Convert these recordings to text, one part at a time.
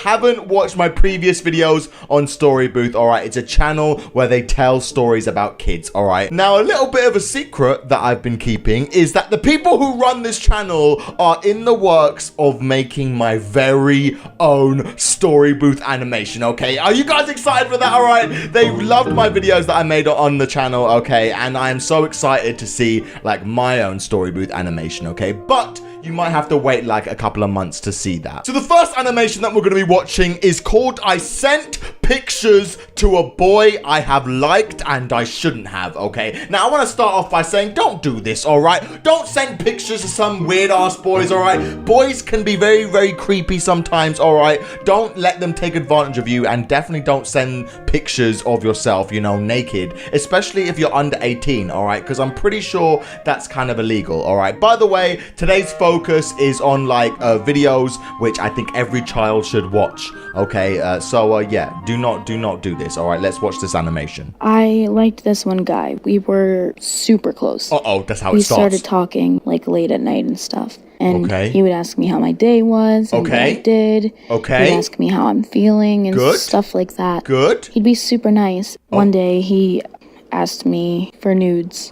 haven't watched my previous videos on Storybooth, alright, it's a channel where they tell stories about kids, alright? Now, a little bit of a secret that I've been keeping is that the people who run this channel are in the works of making my very own Storybooth animation, okay? Are you guys excited for that, alright? They loved my videos that I made on the channel, okay? And I am so excited to see, like, my own Storybooth animation, okay? But you might have to wait like a couple of months to see that. So the first animation that we're going to be watching is called I Sent Pictures to a Boy I Have Liked and I Shouldn't Have, okay? Now I want to start off by saying don't do this, alright? Don't send pictures to some weird ass boys, alright? Boys can be very, very creepy sometimes, alright? Don't let them take advantage of you, and definitely don't send pictures of yourself, you know, naked, especially if you're under 18, alright? Because I'm pretty sure that's kind of illegal, alright? By the way, today's focus is on like videos which I think every child should watch, okay? Yeah, do not do this, all right? Let's watch this animation. I liked this one guy. We were super close. That's how we it starts. We started talking like late at night and stuff. And okay. He would ask me how my day was and what I did. Okay. He'd ask me how I'm feeling and stuff like that. Good. He'd be super nice. One day he asked me for nudes.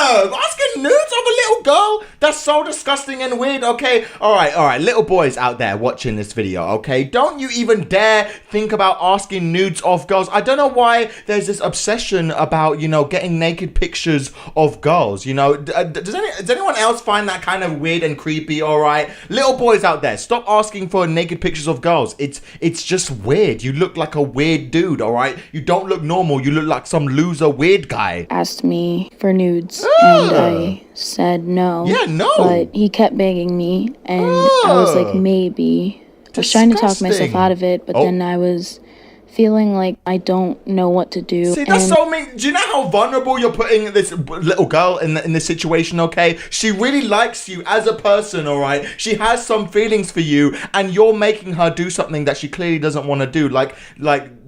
Asking nudes of a little girl? That's so disgusting and weird, okay? Alright, little boys out there watching this video, okay? Don't you even dare think about asking nudes of girls. I don't know why there's this obsession about, you know, getting naked pictures of girls, you know? Does anyone else find that kind of weird and creepy, alright? Little boys out there, stop asking for naked pictures of girls. It's just weird. You look like a weird dude, alright? You don't look normal. You look like some loser weird guy. Asked me for nudes. And I said no. Yeah, no. But he kept begging me, and I was like, maybe. I was trying to talk myself out of it, but then I was feeling like I don't know what to do. See, that's so mean. Do you know how vulnerable you're putting this little girl in this situation, okay? She really likes you as a person, all right? She has some feelings for you, and you're making her do something that she clearly doesn't want to do.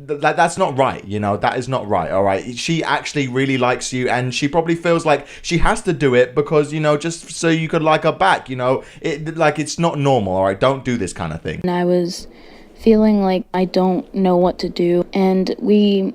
That's not right, you know? That is not right, all right? She actually really likes you, and she probably feels like she has to do it because, you know, just so you could like her back, you know? It's not normal, all right? Don't do this kind of thing. And I was feeling like I don't know what to do, and we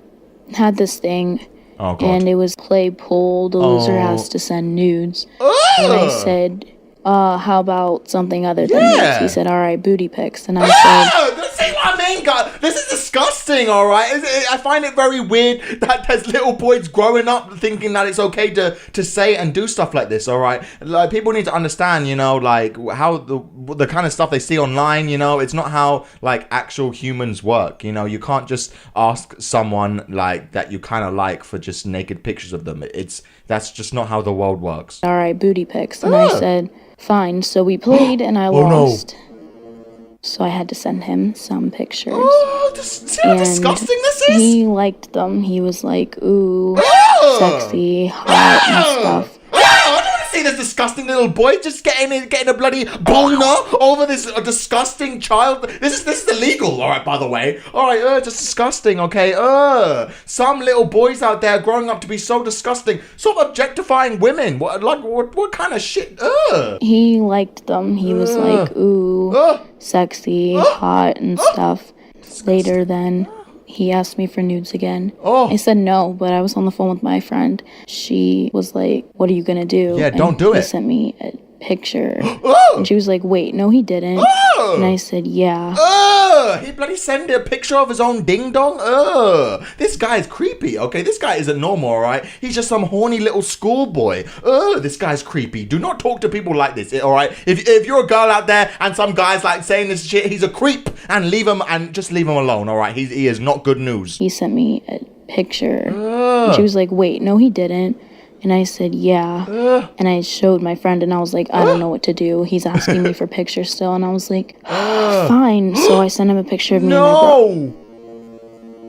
had this thing, and it was play pool. The loser has to send nudes. And I said, how about something other than nudes? He said, all right, booty pics. And I said, see what I mean, God? This is disgusting, all right? I find it very weird that there's little boys growing up thinking that it's okay to say and do stuff like this, all right? Like, people need to understand, you know, like, how the kind of stuff they see online, you know, it's not how, like, actual humans work, you know? You can't just ask someone, like, that you kind of like for just naked pictures of them. That's just not how the world works. All right, booty pics. And I said, fine. So we played, and I lost. No. So I had to send him some pictures. See how disgusting this is? He liked them. He was like, ooh, sexy, hot, and stuff. I don't want to see this disgusting little boy just getting a bloody boner over this disgusting child. This is illegal, all right, by the way. All right, just disgusting, okay? Some little boys out there growing up to be so disgusting, so objectifying women. What kind of shit? He liked them. He was like, ooh, sexy, hot, and stuff. Later then, he asked me for nudes again. I said no, but I was on the phone with my friend. She was like, what are you gonna do? Yeah, don't do it. He sent me a picture. And she was like, wait, no, he didn't. And I said, yeah. He bloody sent a picture of his own ding dong. This guy is creepy, okay? This guy isn't normal, all right? He's just some horny little schoolboy. This guy's creepy. Do not talk to people like this, all right? If you're a girl out there and some guy's like saying this shit, he's a creep, and just leave him alone, all right? He is not good news. He sent me a picture. And she was like, wait, no, he didn't. And I said, yeah. And I showed my friend, and I was like, I don't know what to do. He's asking me for pictures still. And I was like, fine. So I sent him a picture of me and my bra.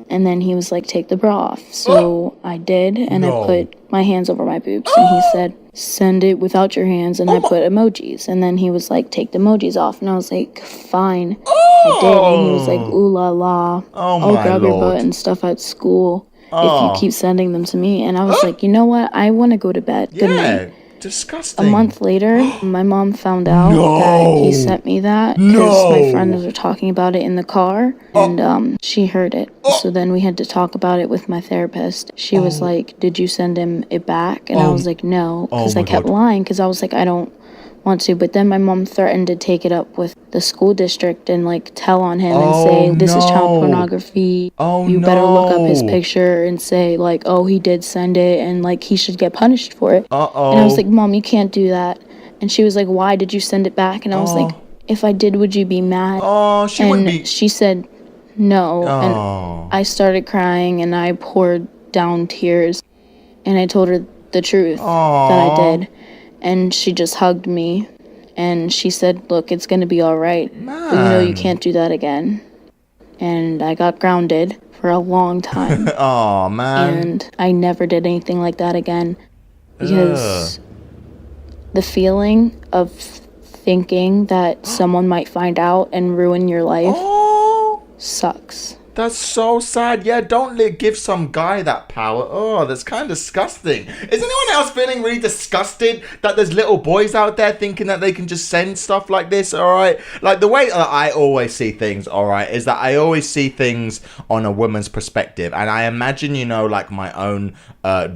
And then he was like, take the bra off. So I did, and I put my hands over my boobs. And he said, send it without your hands. And I put emojis. And then he was like, take the emojis off. And I was like, fine. I did. And he was like, ooh la la. I'll grab your butt and stuff at school. If you keep sending them to me. And I was like, you know what? I want to go to bed. Good night. Disgusting. A month later, my mom found out that he sent me that because my friends were talking about it in the car, and she heard it. So then we had to talk about it with my therapist. She was like, "Did you send him it back?" And I was like, "No," because I kept lying because I was like, "I don't want to." But then my mom threatened to take it up with the school district and like tell on him and say, "This is child pornography. You better look up his picture and say like, oh, he did send it and like he should get punished for it." And I was like, "Mom, you can't do that." And she was like, "Why did you send it back?" And I was like, "If I did, would you be mad?" She wouldn't be. She said no. And I started crying and I poured down tears and I told her the truth that I did. And she just hugged me, and she said, "Look, it's going to be all right. But you know you can't do that again." And I got grounded for a long time. Oh, man. And I never did anything like that again. Because the feeling of thinking that someone might find out and ruin your life sucks. That's so sad. Yeah, don't give some guy that power. Oh, that's kind of disgusting. Is anyone else feeling really disgusted that there's little boys out there thinking that they can just send stuff like this, all right? Like, the way that I always see things, all right, is that I always see things on a woman's perspective. And I imagine, you know, like my own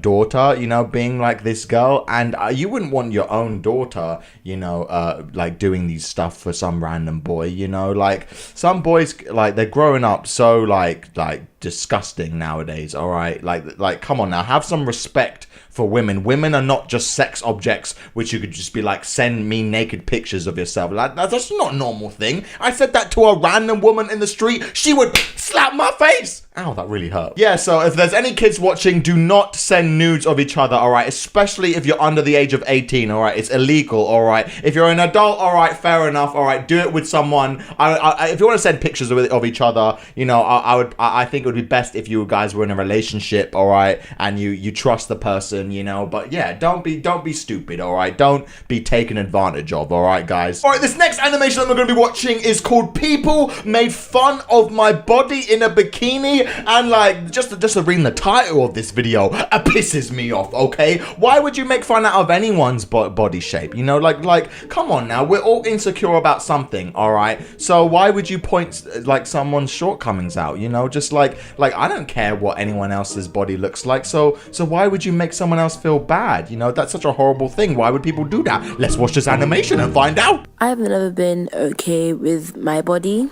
daughter, you know, being like this girl. And you wouldn't want your own daughter, you know, like doing these stuff for some random boy, you know? Like, some boys, like, they're growing up so like disgusting nowadays, all right? Like come on now, have some respect for women. Women are not just sex objects which you could just be like, send me naked pictures of yourself. Like, that's not a normal thing. I said that to a random woman in the street, she would slap my face. Ow, that really hurt. Yeah, so if there's any kids watching, do not send nudes of each other, all right? Especially if you're under the age of 18, all right? It's illegal, all right? If you're an adult, all right, fair enough, all right? Do it with someone. If you want to send pictures of each other, you know, I think it would be best if you guys were in a relationship, all right? And you trust the person, you know? But yeah, don't be stupid, all right? Don't be taken advantage of, all right, guys? All right, this next animation that we're going to be watching is called People Made Fun of My Body in a Bikini. And like, just to read the title of this video, it pisses me off, okay? Why would you make fun out of anyone's body shape? You know, like, come on now, we're all insecure about something, all right? So why would you point like someone's shortcomings out? You know, just like I don't care what anyone else's body looks like. So why would you make someone else feel bad? You know, that's such a horrible thing. Why would people do that? Let's watch this animation and find out. I've never been okay with my body.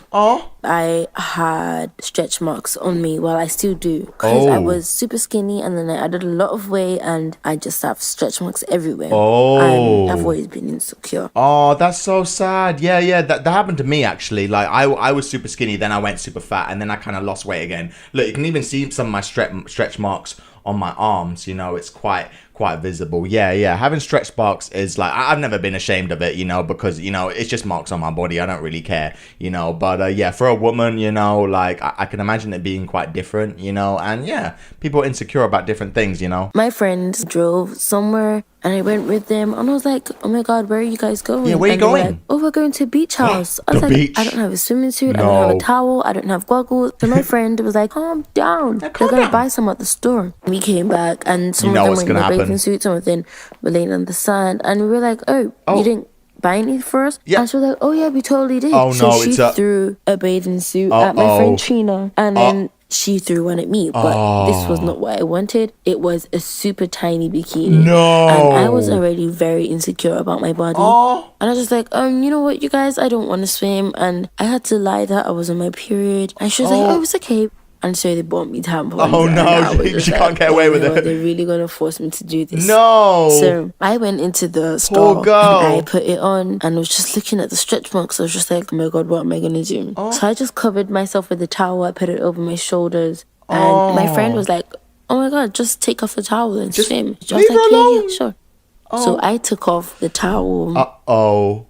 I had stretch marks on me. Well, I still do, because I was super skinny and then I added a lot of weight and I just have stretch marks everywhere. I've always been insecure. Oh, that's so sad. Yeah, that happened to me actually. Like I was super skinny, then I went super fat, and then I kind of lost weight again. Look, you can even see some of my stretch marks on my arms. You know, it's quite visible. Yeah, having stretch marks is like, I've never been ashamed of it, you know, because, you know, it's just marks on my body. I don't really care, you know. But yeah, for a woman, you know, like I can imagine it being quite different, you know. And yeah, people are insecure about different things, you know. My friends drove somewhere and I went with them and I was like, "Oh my God, where are you guys going?" Yeah, where are you going? Like, "Oh, we're going to a beach house." I was like, beach. "I don't have a swimming suit, I don't have a towel, I don't have goggles." So my friend was like, "Calm down. They're going to buy some at the store." We came back and some of them were in their bathing suits, some of them were laying on the sand, and we were like, "Oh, you didn't buy any for us?" And she was like, "Oh yeah, we totally did." So she threw a bathing suit at my friend Trina, and then she threw one at me, but this was not what I wanted. It was a super tiny bikini. No. And I was already very insecure about my body. And I was just like, you know what, you guys, I don't want to swim. And I had to lie that I was on my period. And she was like, "Oh, it's okay." And so they bought me tampons. Oh no, she can't get away with it. They're really going to force me to do this. No. So I went into the store and I put it on and I was just looking at the stretch marks. I was just like, "Oh my God, what am I going to do?" So I just covered myself with a towel. I put it over my shoulders. And my friend was like, "Oh my God, just take off the towel and swim." I was like, yeah, sure. So I took off the towel.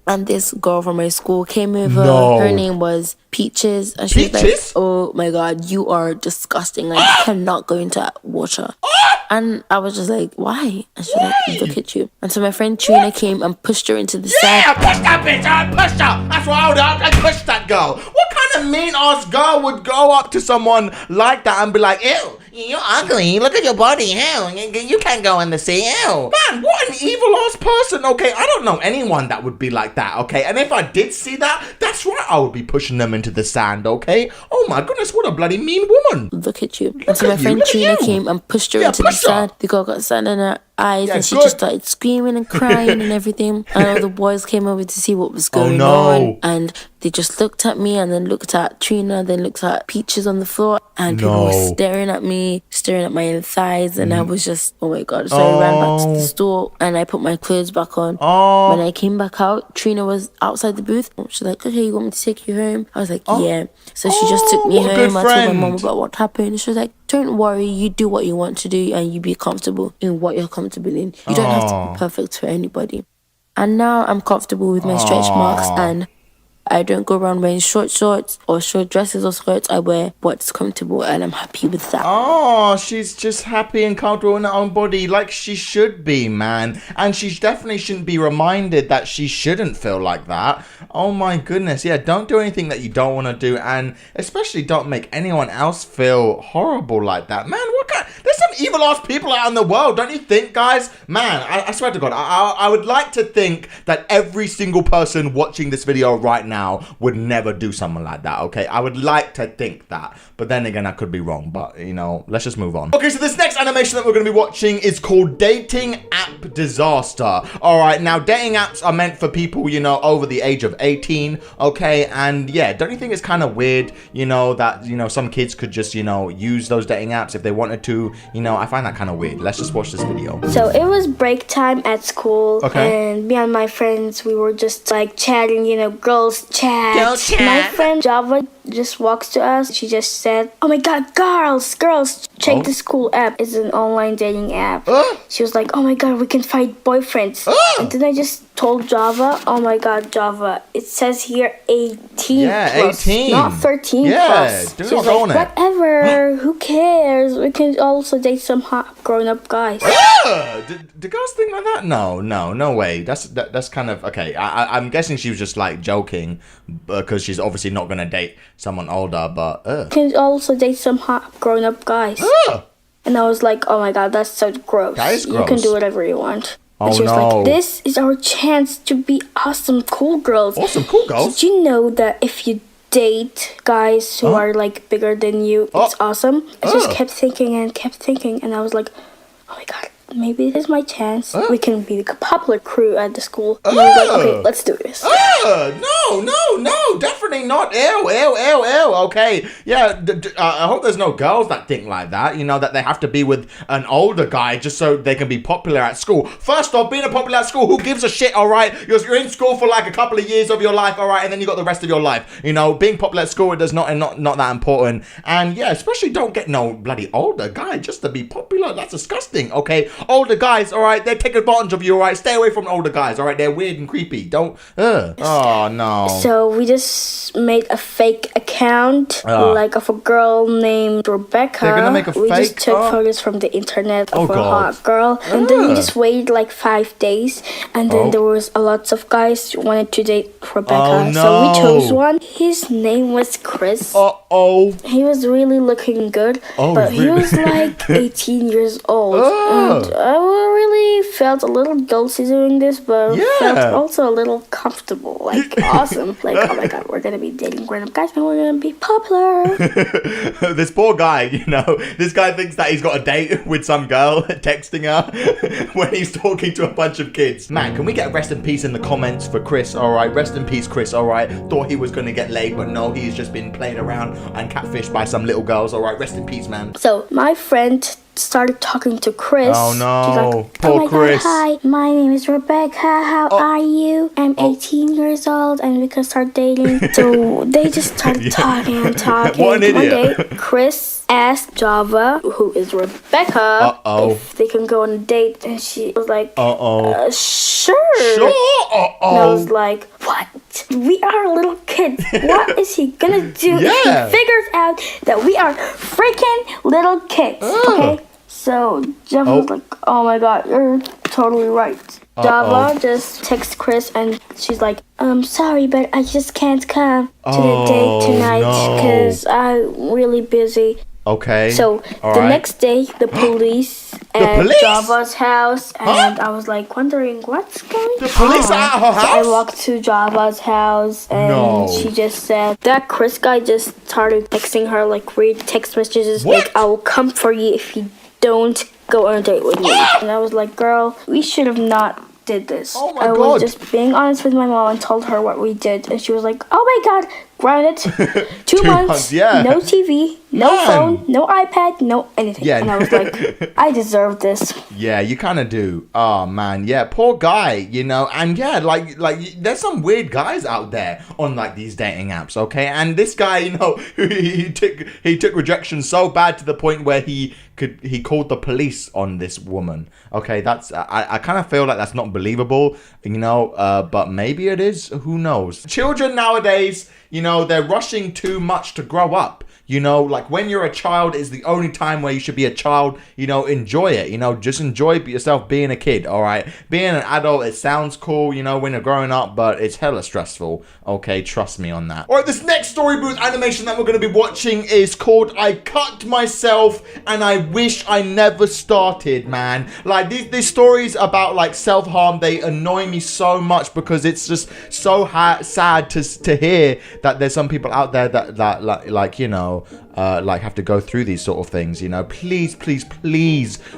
And this girl from my school came over. Her name was Peaches. And she was like, "Oh my God, you are disgusting. Like, you cannot go into water." And I was just like, "Why?" And she was like, "Look at you." And so my friend Trina came and pushed her into the sand. Yeah, push that bitch. I pushed her. That's why I pushed that girl. What kind of mean-ass girl would go up to someone like that and be like, "Ew, you're ugly. Look at your body. Hell, you can't go in the sea. Hell. Man, what an evil ass person. Okay, I don't know anyone that would be like that. Okay, and if I did see that, that's right, I would be pushing them into the sand. Okay. Oh my goodness, what a bloody mean woman. Look at you. Until my friend Trina came and pushed her into the sand. The girl got sand in her eyes and she just started screaming and crying and everything. And all the boys came over to see what was going on. And they just looked at me and then looked at Trina, then looked at Peaches on the floor. And people were staring at me, staring at my thighs. And I was just, oh my God. So I ran back to the store and I put my clothes back on. When I came back out, Trina was outside the booth. She's like, okay, you want me to take you home? I was like, yeah. So she just took me home. I told my mom about what happened. She was like, don't worry, you do what you want to do and you be comfortable in what you're comfortable in. You don't have to be perfect for anybody. And now I'm comfortable with my stretch marks and I don't go around wearing short shorts or short dresses or skirts. I wear what's comfortable and I'm happy with that. Oh, she's just happy and comfortable in her own body like she should be, man. And she definitely shouldn't be reminded that she shouldn't feel like that. Oh my goodness. Yeah, don't do anything that you don't want to do. And especially don't make anyone else feel horrible like that. Man, there's some evil ass people out in the world, don't you think, guys? Man, I swear to God, I would like to think that every single person watching this video right now would never do something like that, okay? I would like to think that, but then again, I could be wrong, but, you know, let's just move on. Okay, so this next animation that we're going to be watching is called Dating App Disaster. All right, now, dating apps are meant for people, you know, over the age of 18, okay? And, yeah, don't you think it's kind of weird, you know, that, you know, some kids could just, you know, use those dating apps if they wanted to? You know, I find that kind of weird. Let's just watch this video. So, it was break time at school, and me and my friends, we were just, like, chatting, you know, girls chat. My friend Java just walks to us. She just said, oh my God, girls, check the school app. It's an online dating app. She was like, oh my God, we can find boyfriends. And then I just told Java, oh my God, Java, it says here 18 plus, 18. Not 13 plus. She was like, whatever, who cares? We can also date some hot grown-up guys. Do girls think like that? No way. That's kind of, okay, I'm guessing she was just like joking because she's obviously not going to date someone older, but you can also date some hot grown-up guys. And I was like, oh my God, that's so gross. That is gross. You can do whatever you want. And she was like, this is our chance to be awesome cool girls. Awesome cool girls? Did you know that if you date guys who are like bigger than you, it's awesome? I just kept thinking and I was like, oh my God, maybe this is my chance. We can be the popular crew at the school. And I was like, okay, let's do this. No, definitely not. Ew. Okay, yeah, I hope there's no girls that think like that, you know, that they have to be with an older guy just so they can be popular at school. First off, being a popular at school, who gives a shit, all right? You're in school for like a couple of years of your life, all right, and then you got the rest of your life. You know, being popular at school, it does not that important. And yeah, especially don't get no bloody older guy just to be popular. That's disgusting, okay? Older guys, all right, they take advantage of you, all right? Stay away from older guys, all right? They're weird and creepy. Don't, oh, no. So we just made a fake account, like of a girl named Rebecca. They're gonna make a we fake? Just took photos from the internet of a God. hot girl. And then we just waited like 5 days. And then there was a lots of guys who wanted to date Rebecca. Oh, no. So we chose one. His name was Chris. He was really looking good. But he was like 18 years old. And I really felt a little guilty doing this, but felt also a little comfortable. Like, awesome. Like, oh my God, we're gonna be dating grown-up guys and we're gonna be popular. This poor guy, you know, this guy thinks that he's got a date with some girl texting her when he's talking to a bunch of kids. Man, can we get a rest in peace in the comments for Chris? All right, rest in peace, Chris. All right, thought he was gonna get laid, but no, he's just been played around and catfished by some little girls. All right, rest in peace, man. So my friend started talking to Chris. Oh no, she's like, poor oh my Chris. God, hi, my name is Rebecca. How are you? I'm 18 years old and we can start dating. So they just started talking. What an idiot. One day, Chris asked Java, who is Rebecca, if they can go on a date, and she was like, sure. And I was like, what? We are little kids. What is he gonna do if he figures out that we are freaking little kids? Okay? So Java was like, oh my God, you're totally right. Java just texts Chris and she's like, sorry, but I just can't come to the date tonight because I'm really busy. Okay. So the next day, the police at Java's house, and I was like wondering what's going on. The police are at her house? So I walked to Java's house, and she just said that Chris guy just started texting her like weird text messages, like I will come for you if you don't go on a date with me. And I was like, girl, we should have not did this. Oh my I God. was just being honest with my mom and told her what we did, and she was like, oh my God, grounded. 2 months, no TV, no phone, no iPad, no anything. And I was like, I deserve this. Yeah, you kind of do. Oh man, yeah, poor guy, you know. And yeah, like there's some weird guys out there on like these dating apps, okay? And this guy, you know, he took rejection so bad to the point where he called the police on this woman. Okay, that's I kind of feel like that's not believable, you know, but maybe it is. Who knows? Children nowadays, you know, they're rushing too much to grow up. You know, like when you're a child is the only time where you should be a child. You know, enjoy it. You know, just enjoy yourself being a kid, all right? Being an adult, it sounds cool, you know, when you're growing up, but it's hella stressful. Okay, trust me on that. All right, this next Storybooth animation that we're going to be watching is called I Cut Myself and I Wish I Never Started, man. Like, these stories about, like, self-harm, they annoy me so much because it's just so sad to hear that there's some people out there that like you know, like have to go through these sort of things, you know. Please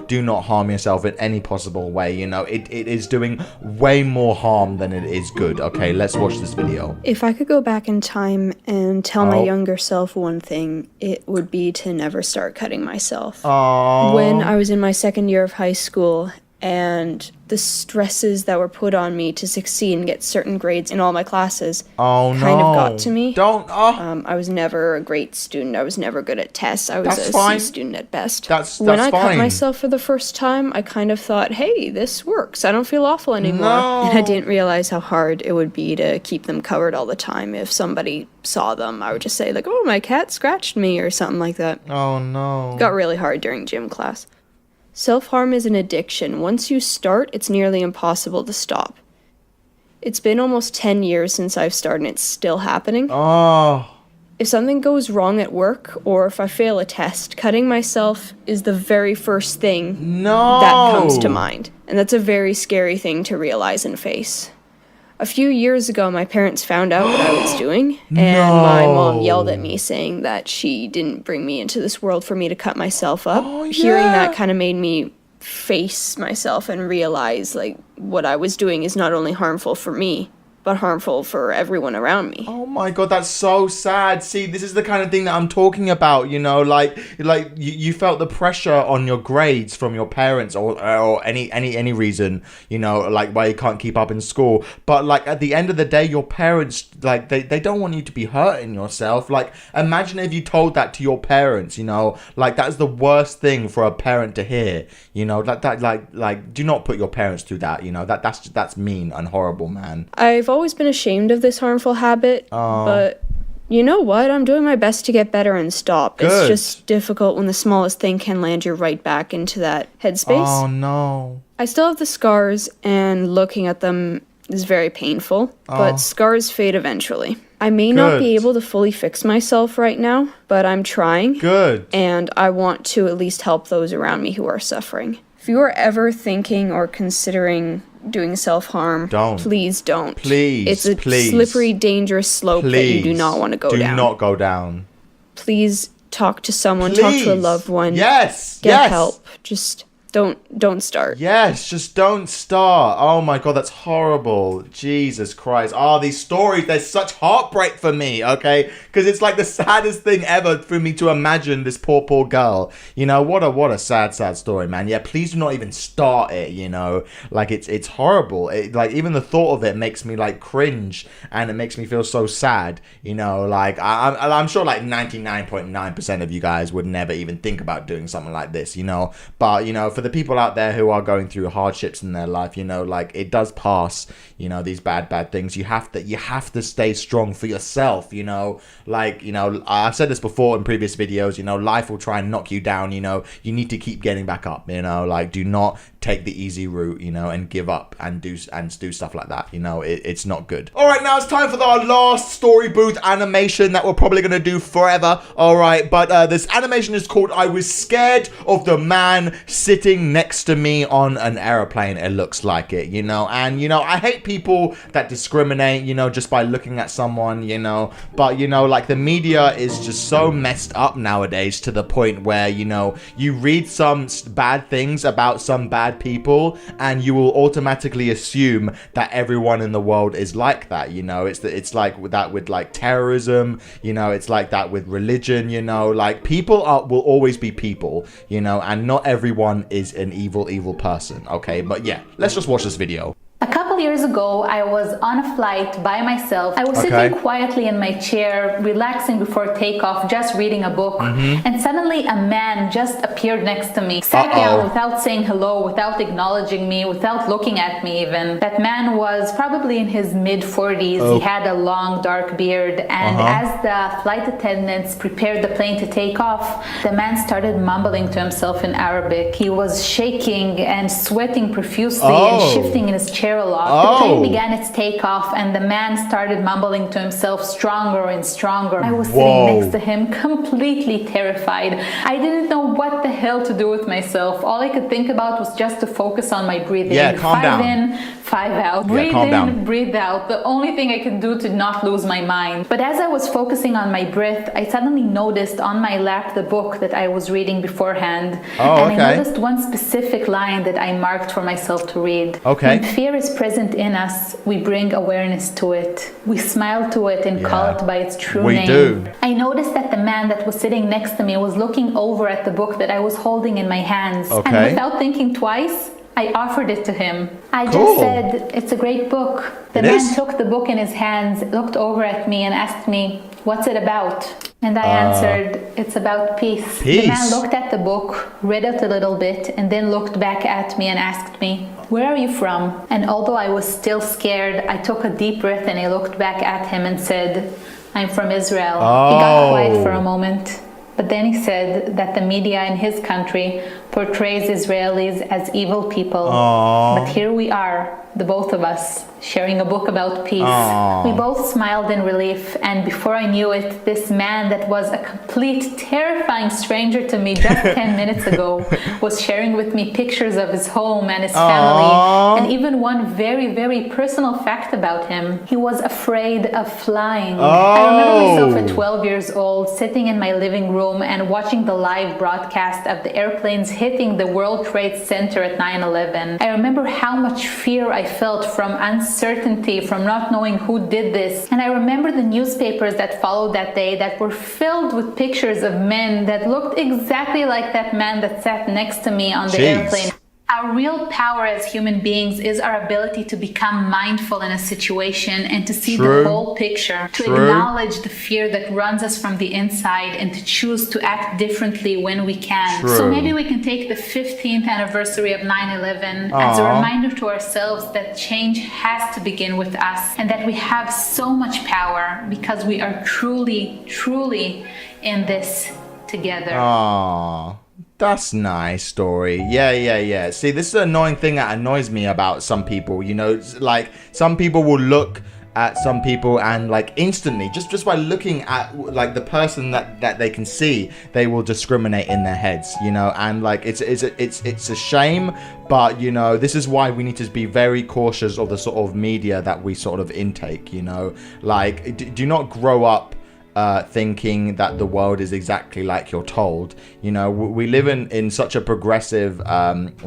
do not harm yourself in any possible way, you know. It is doing way more harm than it is good. Okay, let's watch this video. If I could go back in time and tell my younger self one thing, it would be to never start cutting myself. When I was in my second year of high school, and the stresses that were put on me to succeed and get certain grades in all my classes kind of got to me. I was never a great student. I was never good at tests. I was C student at best. When I cut myself for the first time, I kind of thought, hey, this works. I don't feel awful anymore. And I didn't realize how hard it would be to keep them covered all the time. If somebody saw them, I would just say, like, oh, my cat scratched me or something like that. Oh, no. It got really hard during gym class. Self-harm is an addiction. Once you start, it's nearly impossible to stop. It's been almost 10 years since I've started and it's still happening. If something goes wrong at work or if I fail a test, cutting myself is the very first thing that comes to mind. And that's a very scary thing to realize and face. A few years ago, my parents found out what I was doing, and my mom yelled at me saying that she didn't bring me into this world for me to cut myself up. Hearing that kind of made me face myself and realize, like, what I was doing is not only harmful for me, but harmful for everyone around me. Oh my God, that's so sad. See, this is the kind of thing that I'm talking about, you know, like you felt the pressure on your grades from your parents or any reason, you know, like why you can't keep up in school. But like at the end of the day, your parents, like they don't want you to be hurting yourself. Like imagine if you told that to your parents, you know, like that's the worst thing for a parent to hear, you know, like do not put your parents through that, you know, that's mean and horrible, man. I've always been ashamed of this harmful habit, but you know what? I'm doing my best to get better and stop. Good. It's just difficult when the smallest thing can land you right back into that headspace. Oh no. I still have the scars, and looking at them is very painful, but scars fade eventually. I may not be able to fully fix myself right now, but I'm trying. Good. And I want to at least help those around me who are suffering. If you are ever thinking or considering doing self-harm, please don't. It's a slippery, dangerous slope that you do not want to go down. Do not go down. Please talk to someone, talk to a loved one. Yes. Get help. Just don't start. Yes, just don't start. Oh my God, that's horrible. Jesus Christ. These stories, they're such heartbreak for me, okay? Because it's like the saddest thing ever for me to imagine this poor girl. You know, what a sad story, man. Yeah, please do not even start it, you know? Like, it's horrible. Like, even the thought of it makes me, like, cringe, and it makes me feel so sad, you know? Like, I'm sure, like, 99.9% of you guys would never even think about doing something like this, you know? But, you know, for the people out there who are going through hardships in their life, you know, like it does pass, you know, these bad things. You have to stay strong for yourself, you know, like, you know, I've said this before in previous videos, you know, life will try and knock you down, you know, you need to keep getting back up, you know, like do not take the easy route, you know, and give up and do stuff like that. You know, it's not good. All right, now it's time for our last story booth animation that we're probably gonna do forever. All right, but this animation is called "I Was Scared of the Man Sitting Next to Me on an Airplane." It looks like it, you know, and you know, I hate people that discriminate, you know, just by looking at someone, you know, but you know, like the media is just so messed up nowadays to the point where, you know, you read some bad things about some bad people and you will automatically assume that everyone in the world is like that. You know, it's like that with like terrorism, you know, it's like that with religion, you know, like people will always be people, you know, and not everyone is an evil person. Okay, but yeah, let's just watch this video. A couple years ago, I was on a flight by myself. I was sitting quietly in my chair, relaxing before takeoff, just reading a book. And suddenly a man just appeared next to me, sat down without saying hello, without acknowledging me, without looking at me even. That man was probably in his mid-40s. He had a long dark beard. And as the flight attendants prepared the plane to take off, the man started mumbling to himself in Arabic. He was shaking and sweating profusely and shifting in his chair a lot. The plane began its takeoff and the man started mumbling to himself stronger and stronger. I was sitting next to him completely terrified. I didn't know what the hell to do with myself. All I could think about was just to focus on my breathing. Yeah, calm down. 5 in, 5 out. Breathe in, breathe out. The only thing I could do to not lose my mind. But as I was focusing on my breath, I suddenly noticed on my lap the book that I was reading beforehand. And I noticed one specific line that I marked for myself to read. When fear is present in us, we bring awareness to it. We smile to it and call it by its true name. Do. I noticed that the man that was sitting next to me was looking over at the book that I was holding in my hands. And without thinking twice, I offered it to him. I just said, "It's a great book." The man took the book in his hands, looked over at me and asked me, "What's it about?" And I answered, "It's about peace." The man looked at the book, read it a little bit, and then looked back at me and asked me, "Where are you from?" And although I was still scared, I took a deep breath and I looked back at him and said, "I'm from Israel." He got quiet for a moment. But then he said that the media in his country portrays Israelis as evil people. But here we are, the both of us, sharing a book about peace. We both smiled in relief, and before I knew it, this man that was a complete terrifying stranger to me just 10 minutes ago was sharing with me pictures of his home and his family, and even one very, very personal fact about him. He was afraid of flying. I remember myself at 12 years old, sitting in my living room and watching the live broadcast of the airplanes hitting the World Trade Center at 9/11. I remember how much fear I felt from uncertainty, from not knowing who did this. And I remember the newspapers that followed that day that were filled with pictures of men that looked exactly like that man that sat next to me on the airplane. Our real power as human beings is our ability to become mindful in a situation and to see the whole picture, to acknowledge the fear that runs us from the inside and to choose to act differently when we can. So maybe we can take the 15th anniversary of 9/11 as a reminder to ourselves that change has to begin with us and that we have so much power because we are truly, truly in this together. That's nice, Story. Yeah. See, this is an annoying thing that annoys me about some people. You know, like some people will look at some people and like instantly, just by looking at like the person that they can see, they will discriminate in their heads. You know, and like it's a shame, but you know, this is why we need to be very cautious of the sort of media that we sort of intake. You know, like do not grow up thinking that the world is exactly like you're told. You know, we live in such a progressive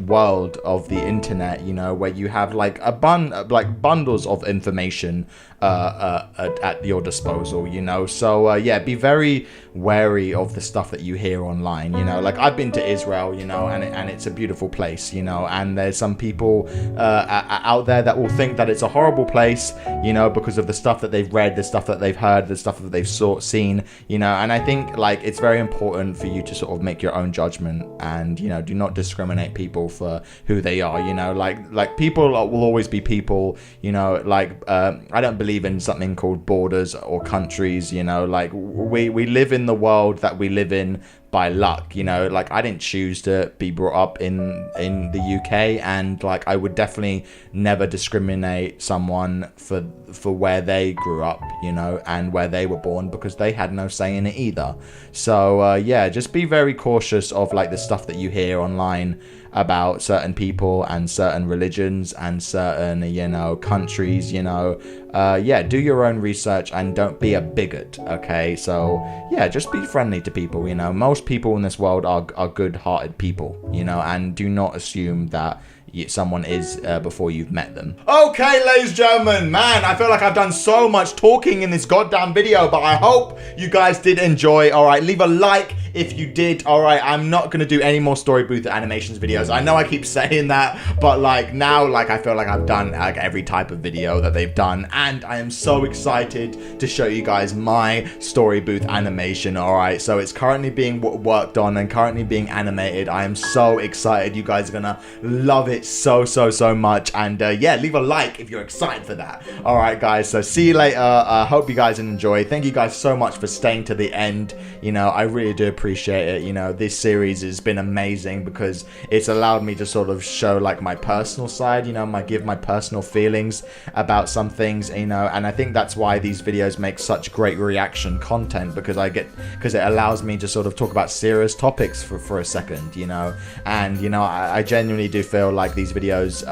world of the internet, you know, where you have like bundles of information at your disposal, you know. So yeah, be very wary of the stuff that you hear online. You know, like I've been to Israel, you know, and it's a beautiful place, you know, and there's some people out there that will think that it's a horrible place, you know, because of the stuff that they've read, the stuff that they've heard, the stuff that they've seen, you know. And I think like it's very important for you to sort of make your own judgment and, you know, do not discriminate people for who they are, you know. Like people will always be people, you know. Like I don't believe in something called borders or countries, you know. Like we live in the world that we live in by luck, you know. Like, I didn't choose to be brought up in the UK, and like I would definitely never discriminate someone for where they grew up, you know, and where they were born, because they had no say in it either. So yeah, just be very cautious of like the stuff that you hear online about certain people and certain religions and certain, you know, countries, you know. Yeah, do your own research and don't be a bigot, okay? So yeah, just be friendly to people, you know. Most people in this world are good-hearted people, you know, and do not assume that someone is before you've met them. Okay, ladies and gentlemen, man, I feel like I've done so much talking in this goddamn video, but I hope you guys did enjoy. All right, leave a like if you did. All right, I'm not gonna do any more Storybooth animations videos. I know I keep saying that, but like now, like I feel like I've done like every type of video that they've done, and I am so excited to show you guys my Storybooth animation. All right, so it's currently being worked on and currently being animated. I am so excited. You guys are gonna love it so much, and yeah, leave a like if you're excited for that. All right, guys, so see you later. Hope you guys enjoy. Thank you guys so much for staying to the end. You know, I really do appreciate it. You know, this series has been amazing because it's allowed me to sort of show like my personal side, you know, give my personal feelings about some things, you know, and I think that's why these videos make such great reaction content, because it allows me to sort of talk about serious topics for a second, you know. And you know, I genuinely do feel like these videos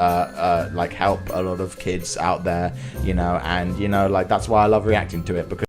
like help a lot of kids out there, you know, and you know, like that's why I love reacting to it, because